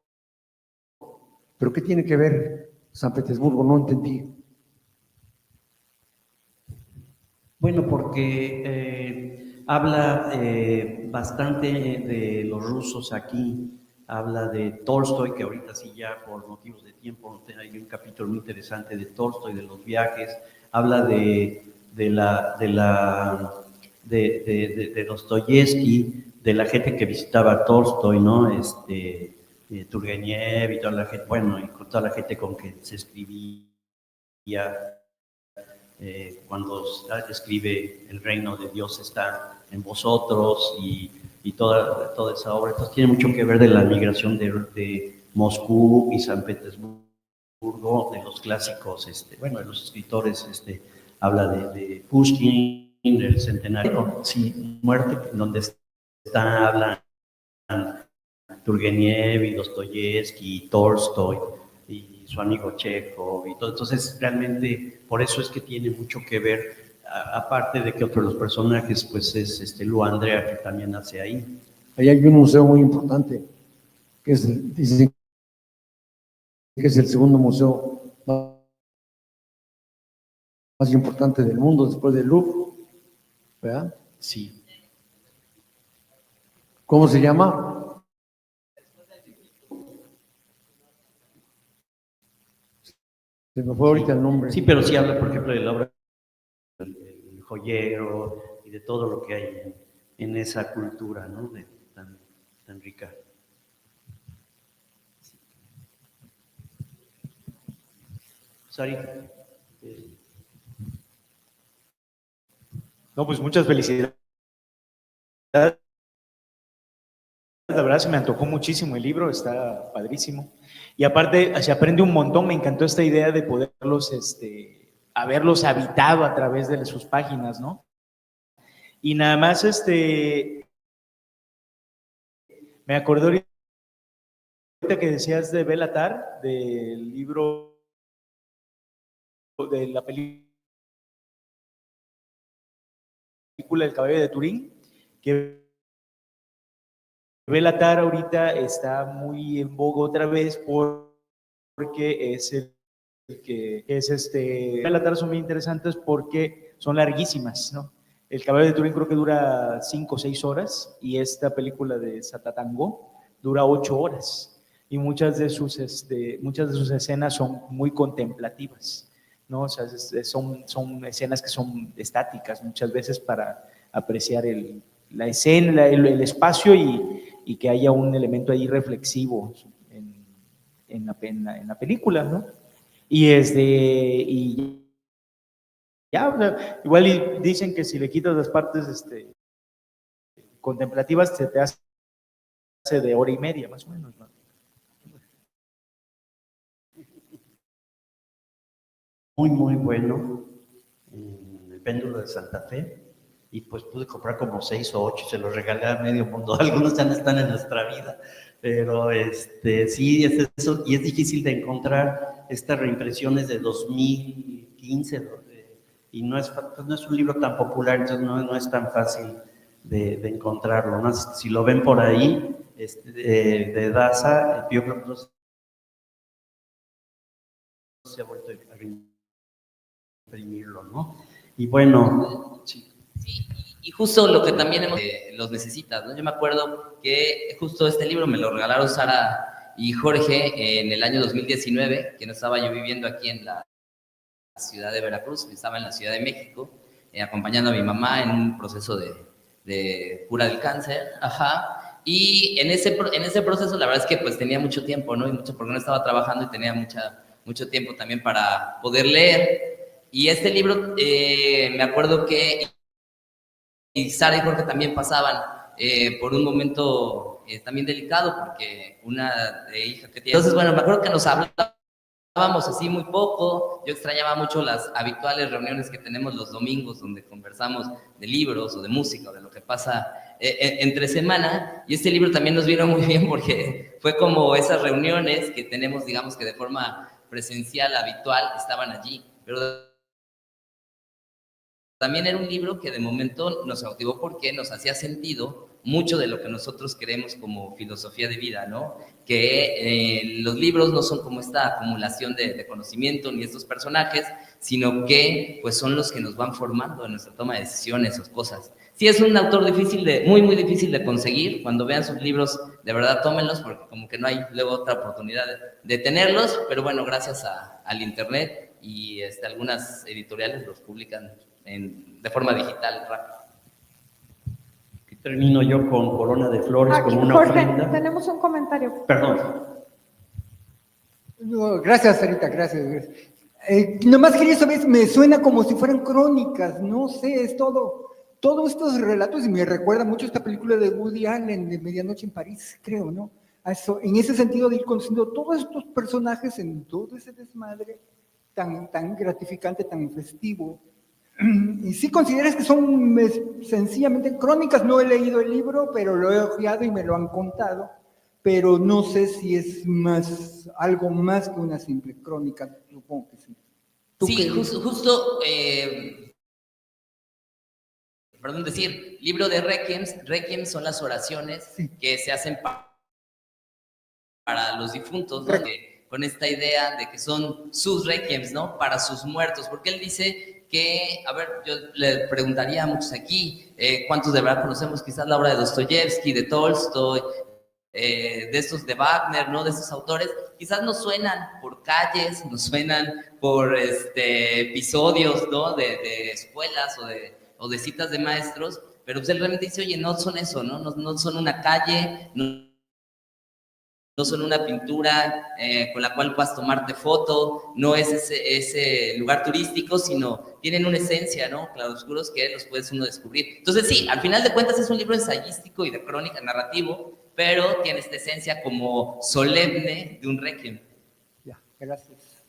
[SPEAKER 5] ¿Pero qué tiene que ver San Petersburgo? No entendí.
[SPEAKER 4] Bueno, porque habla bastante de los rusos aquí, habla de Tolstoy, que ahorita sí ya por motivos de tiempo hay un capítulo muy interesante de Tolstoy, de los viajes, habla de Dostoyevsky, de la gente que visitaba Tolstoy, ¿no? Turgenev y toda la gente, bueno, y con toda la gente con que se escribía. Cuando escribe El reino de Dios está en vosotros y toda esa obra. Entonces tiene mucho que ver de la migración de Moscú y San Petersburgo, de los clásicos, bueno, de los escritores, habla de Pushkin, del centenario, sí, muerte, donde hablan Turgenev y Dostoyevsky y Tolstoy y su amigo Chekhov y todo. Entonces, realmente, por eso es que tiene mucho que ver, aparte de que otro de los personajes, pues es Lu Andrea, que también nace ahí.
[SPEAKER 5] Ahí hay un museo muy importante, que dicen que es el segundo museo más importante del mundo, después del Louvre, ¿verdad?
[SPEAKER 4] Sí.
[SPEAKER 5] ¿Cómo se llama? Se me fue ahorita el nombre.
[SPEAKER 4] Sí, pero sí habla, por ejemplo, de la obra del joyero y de todo lo que hay en esa cultura, ¿no? Tan rica. Sarita.
[SPEAKER 6] No, pues muchas felicidades. La verdad se me antojó muchísimo el libro, está padrísimo. Y aparte, se aprende un montón, me encantó esta idea de poderlos, haberlos habitado a través de sus páginas, ¿no? Y nada más, me acordé ahorita que decías de Béla Tarr, del libro, de la película El Caballo de Turín, que Béla Tarr ahorita está muy en boga otra vez porque es el que es Béla Tarr son muy interesantes porque son larguísimas, ¿no? El Caballo de Turín creo que dura 5 o 6 horas y esta película de Satatango dura 8 horas y muchas de sus escenas son muy contemplativas, ¿no? O sea, son escenas que son estáticas muchas veces para apreciar la escena, el espacio y que haya un elemento ahí reflexivo en la película, ¿no? Y ya, o sea, igual dicen que si le quitas las partes contemplativas se te hace de hora y media más o menos, ¿no?
[SPEAKER 4] Muy, muy bueno, El péndulo de Santa Fe, y pues pude comprar como 6 o 8 y se los regalé a medio mundo. Algunos ya no están en nuestra vida, Pero sí, es eso, y es difícil de encontrar estas reimpresiones de 2015, y no es un libro tan popular, entonces no es tan fácil de encontrarlo, ¿no? Si lo ven por ahí, de Daza, yo creo que no se ha vuelto a reimprimirlo, ¿no? Y bueno, sí.
[SPEAKER 3] Sí, y justo lo que también los necesitas, ¿no? Yo me acuerdo que justo este libro me lo regalaron Sara y Jorge en el año 2019, que no estaba yo viviendo aquí en la ciudad de Veracruz, estaba en la Ciudad de México, acompañando a mi mamá en un proceso de cura del cáncer, ajá, y en ese proceso la verdad es que pues tenía mucho tiempo, ¿no? Y mucho porque no estaba trabajando y tenía mucho tiempo también para poder leer, y este libro me acuerdo que y Sara y Jorge también pasaban por un momento también delicado, porque una hija que tiene... Entonces, bueno, me acuerdo que nos hablábamos así muy poco, yo extrañaba mucho las habituales reuniones que tenemos los domingos, donde conversamos de libros o de música o de lo que pasa entre semana, y este libro también nos vino muy bien porque fue como esas reuniones que tenemos, digamos que de forma presencial, habitual, estaban allí, pero también era un libro que de momento nos cautivó porque nos hacía sentido mucho de lo que nosotros queremos como filosofía de vida, ¿no? Que los libros no son como esta acumulación de conocimiento ni estos personajes, sino que pues son los que nos van formando en nuestra toma de decisiones o cosas. Sí, es un autor muy difícil de conseguir. Cuando vean sus libros, de verdad tómenlos, porque como que no hay luego otra oportunidad de tenerlos, pero bueno, gracias al internet y algunas editoriales los publican de forma digital.
[SPEAKER 4] Y termino yo con Corona de Flores,
[SPEAKER 7] Aquí,
[SPEAKER 4] con una
[SPEAKER 7] Jorge,
[SPEAKER 4] ofrenda.
[SPEAKER 7] tenemos un comentario.
[SPEAKER 4] Perdón.
[SPEAKER 8] No, gracias, Sarita, gracias. Nomás quería saber, me suena como si fueran crónicas, no sé, es todos estos relatos, y me recuerda mucho esta película de Woody Allen, de Medianoche en París, creo, ¿no? En ese sentido de ir conociendo todos estos personajes en todo ese desmadre tan gratificante, tan festivo. Y sí consideras que son sencillamente crónicas, no he leído el libro, pero lo he ojeado y me lo han contado, pero no sé si es algo más que una simple crónica, supongo que sí.
[SPEAKER 3] Sí, justo, perdón decir, libro de Requiem son las oraciones que se hacen para los difuntos, ¿no? Con esta idea de que son sus requiems, ¿no? Para sus muertos, porque él dice que, a ver, yo le preguntaría a muchos aquí, ¿cuántos de verdad conocemos quizás la obra de Dostoyevsky, de Tolstoy, de estos de Wagner, ¿no? De estos autores, quizás nos suenan por calles, nos suenan por episodios, ¿no? De escuelas o de citas de maestros, pero pues él realmente dice, oye, no son eso, ¿no? No son una calle, no son una pintura con la cual puedas tomarte foto, no es ese lugar turístico, sino tienen una esencia, ¿no? Claroscuros que los puedes uno descubrir. Entonces sí, al final de cuentas es un libro ensayístico y de crónica narrativo, pero tiene esta esencia como solemne de un requiem.
[SPEAKER 8] Ya, gracias.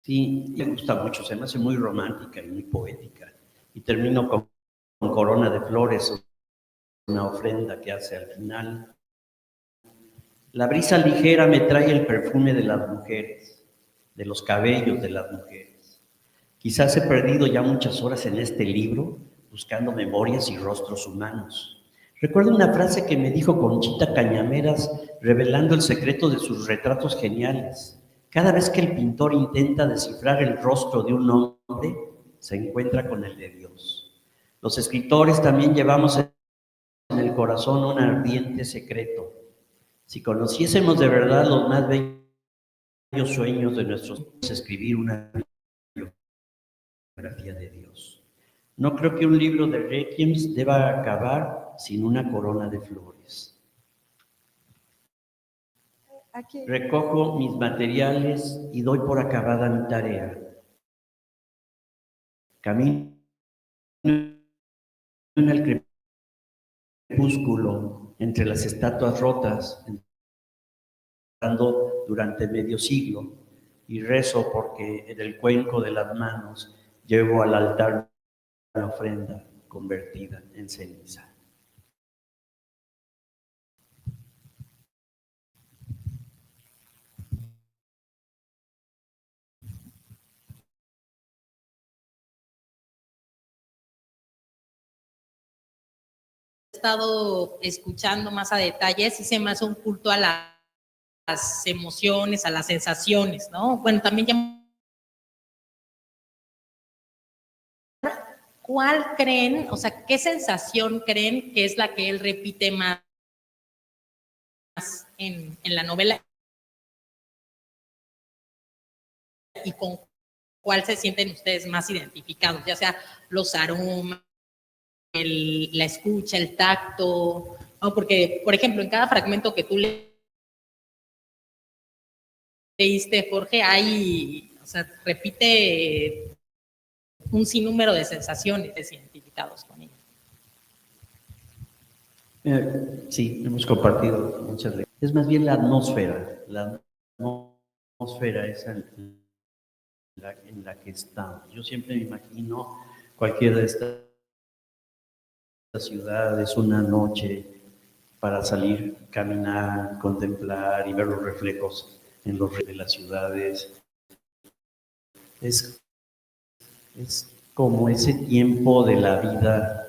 [SPEAKER 4] Sí, me gusta mucho, se me hace muy romántica y muy poética. Y termino con Corona de Flores, una ofrenda que hace al final. La brisa ligera me trae el perfume de las mujeres, de los cabellos de las mujeres. Quizás he perdido ya muchas horas en este libro buscando memorias y rostros humanos. Recuerdo una frase que me dijo Conchita Cañameras revelando el secreto de sus retratos geniales. Cada vez que el pintor intenta descifrar el rostro de un hombre, se encuentra con el de Dios. Los escritores también llevamos en el corazón un ardiente secreto. Si conociésemos de verdad los más bellos sueños de nuestros hijos, escribir una biografía de Dios. No creo que un libro de requiems deba acabar sin una corona de flores.
[SPEAKER 7] Aquí.
[SPEAKER 4] Recojo mis materiales y doy por acabada mi tarea. Camino en el crepúsculo entre las estatuas rotas, entrando durante medio siglo, y rezo porque en el cuenco de las manos llevo al altar la ofrenda convertida en ceniza.
[SPEAKER 9] estado escuchando más a detalle, sí se me hace un culto a las emociones, a las sensaciones, ¿no? Bueno, también ya... ¿Cuál creen, o sea, qué sensación creen que es la que él repite más en la novela? ¿Y con cuál se sienten ustedes más identificados? Ya sea los aromas, la escucha, el tacto, ¿no? Porque, por ejemplo, en cada fragmento que tú leíste, Jorge, o sea, repite un sinnúmero de sensaciones identificados con ella.
[SPEAKER 4] Sí, hemos compartido muchas veces. Es más bien la atmósfera esa en la que estamos. Yo siempre me imagino cualquiera de estas ciudades una noche para salir, caminar, contemplar y ver los reflejos en los de las ciudades. Es como ese tiempo de la vida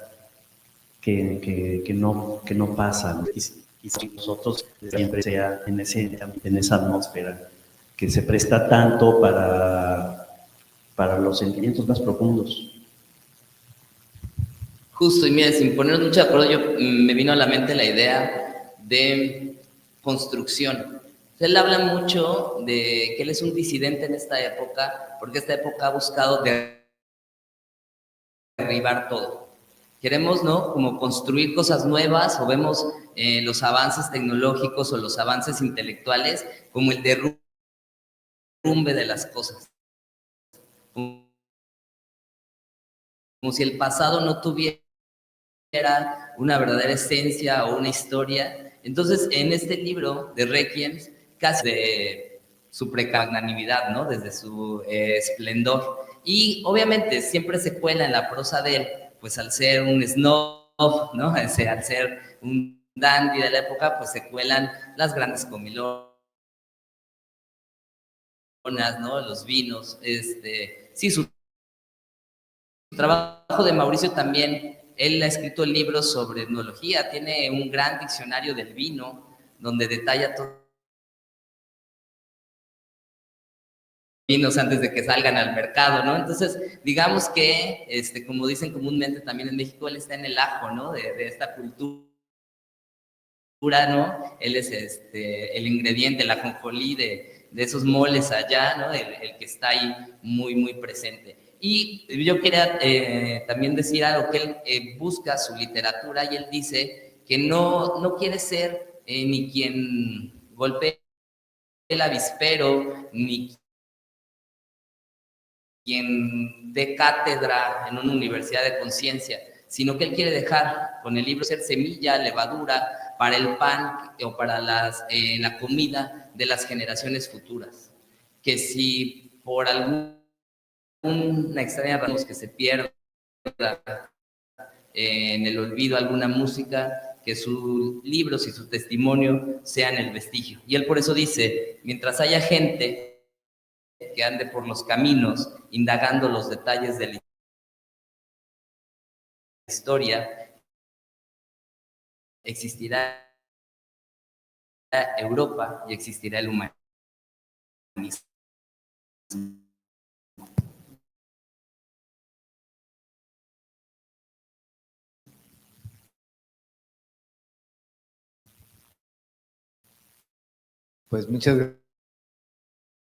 [SPEAKER 4] que no pasa. Quizás nosotros siempre sea en esa atmósfera que se presta tanto para los sentimientos más profundos.
[SPEAKER 3] Justo, y mira, sin ponernos mucho de acuerdo, me vino a la mente la idea de construcción. Él habla mucho de que él es un disidente en esta época, porque esta época ha buscado derribar todo. Queremos, ¿no?, como construir cosas nuevas, o vemos los avances tecnológicos o los avances intelectuales como el derrumbe de las cosas. Como si el pasado no tuviera una verdadera esencia o una historia. Entonces, en este libro de Requiem, casi de su precagnanimidad, ¿no?, desde su esplendor. Y obviamente siempre se cuela en la prosa de él, pues al ser un snob, ¿no?, al ser un dandy de la época, pues se cuelan las grandes comilonas, ¿no?, los vinos. Sí, su trabajo de Mauricio también, él ha escrito libros sobre etnología, tiene un gran diccionario del vino, donde detalla todo vinos antes de que salgan al mercado, ¿no? Entonces, digamos que, como dicen comúnmente también en México, él está en el ajo, ¿no?, de esta cultura, ¿no? Él es el ingrediente, la ajonjolí de esos moles allá, ¿no?, el que está ahí muy, muy presente. Y yo quería también decir algo, que él busca su literatura y él dice que no quiere ser ni quien golpee el avispero, ni quien dé cátedra en una universidad de conciencia, sino que él quiere dejar con el libro ser semilla, levadura para el pan o para la comida de las generaciones futuras. Que si por alguna extraña razón que se pierda en el olvido alguna música, que sus libros y su testimonio sean el vestigio. Y él por eso dice, mientras haya gente que ande por los caminos indagando los detalles de la historia, existirá Europa y existirá el humanismo.
[SPEAKER 2] Pues muchas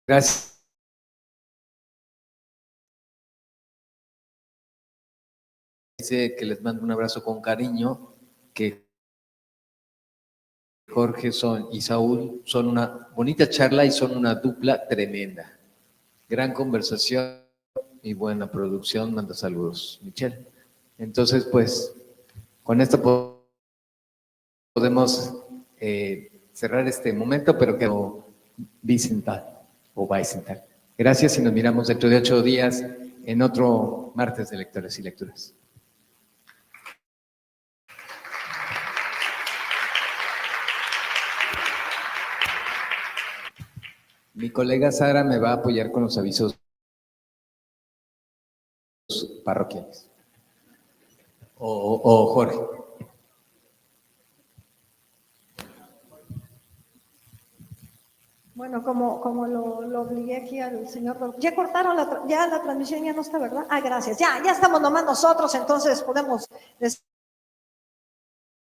[SPEAKER 2] gracias. Dice que les mando un abrazo con cariño, que Jorge y Saúl son una bonita charla y son una dupla tremenda. Gran conversación y buena producción. Manda saludos, Michelle. Entonces, pues, con esto podemos cerrar este momento, pero que no bicental o bicental. Gracias y nos miramos dentro de 8 días en otro martes de lectores y lecturas. Mi colega Sara me va a apoyar con los avisos parroquiales. O Jorge.
[SPEAKER 7] Bueno, como lo obligué aquí al señor doctor. Ya cortaron ya la transmisión, ya no está, ¿verdad? Ah, gracias. Ya estamos nomás nosotros, entonces podemos decir